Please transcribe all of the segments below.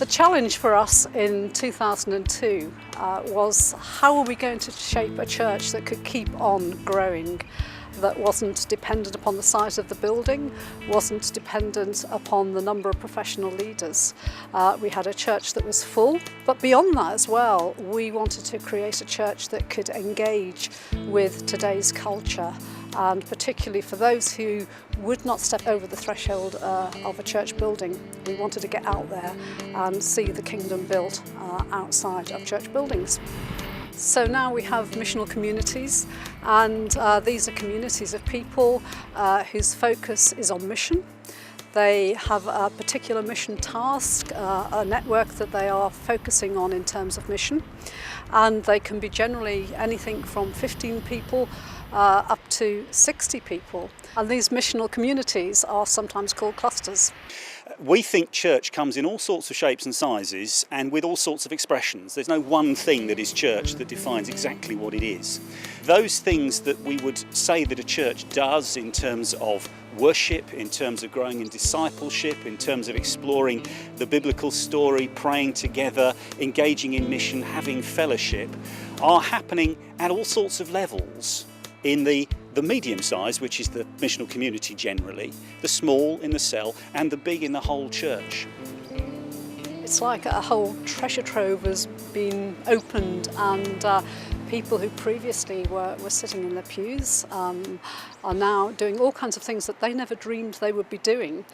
The challenge for us in 2002 was how are we going to shape a church that could keep on growing, that wasn't dependent upon the size of the building, wasn't dependent upon the number of professional leaders. We had a church that was full, but beyond that as well, we wanted to create a church that could engage with today's culture, and particularly for those who would not step over the threshold of a church building. We wanted to get out there and see the kingdom built outside of church buildings. So now we have missional communities, and these are communities of people whose focus is on mission. They have a particular mission task, a network that they are focusing on in terms of mission, and they can be generally anything from 15 people up to 60 people. And these missional communities are sometimes called clusters. We think church comes in all sorts of shapes and sizes and with all sorts of expressions. There's no one thing that is church that defines exactly what it is. Those things that we would say that a church does in terms of worship, in terms of growing in discipleship, in terms of exploring the biblical story, praying together, engaging in mission, having fellowship, are happening at all sorts of levels. In the medium size, which is the missional community generally, the small in the cell, and the big in the whole church. It's like a whole treasure trove has been opened, and people who previously were sitting in their pews are now doing all kinds of things that they never dreamed they would be doing.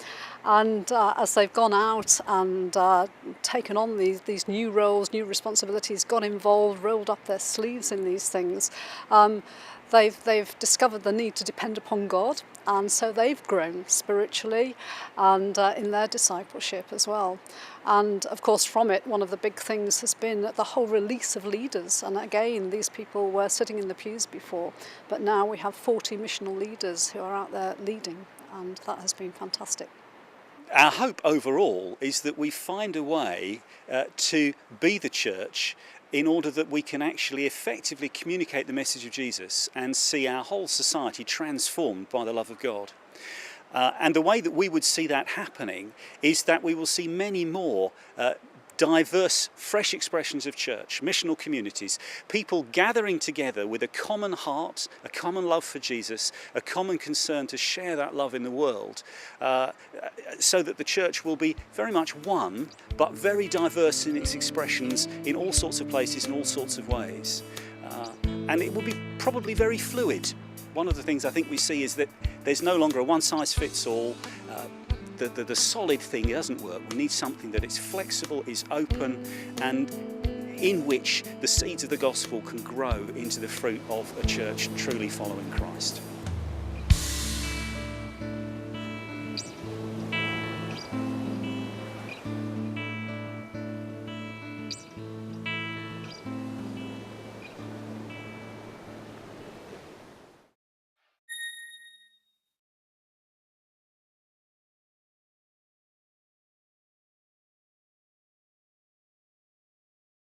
And as they've gone out and taken on these new roles, new responsibilities, got involved, rolled up their sleeves in these things, they've discovered the need to depend upon God, and so they've grown spiritually and in their discipleship as well. And of course from it, one of the big things has been the whole release of leaders. And again, these people were sitting in the pews before, but now we have 40 missional leaders who are out there leading, and that has been fantastic. Our hope overall is that we find a way to be the church in order that we can actually effectively communicate the message of Jesus and see our whole society transformed by the love of God. And the way that we would see that happening is that we will see many more diverse, fresh expressions of church, missional communities, people gathering together with a common heart, a common love for Jesus, a common concern to share that love in the world, so that the church will be very much one, but very diverse in its expressions in all sorts of places in all sorts of ways. And it will be probably very fluid. One of the things I think we see is that there's no longer a one-size-fits-all. The solid thing doesn't work. We need something that is flexible, is open, and in which the seeds of the gospel can grow into the fruit of a church truly following Christ.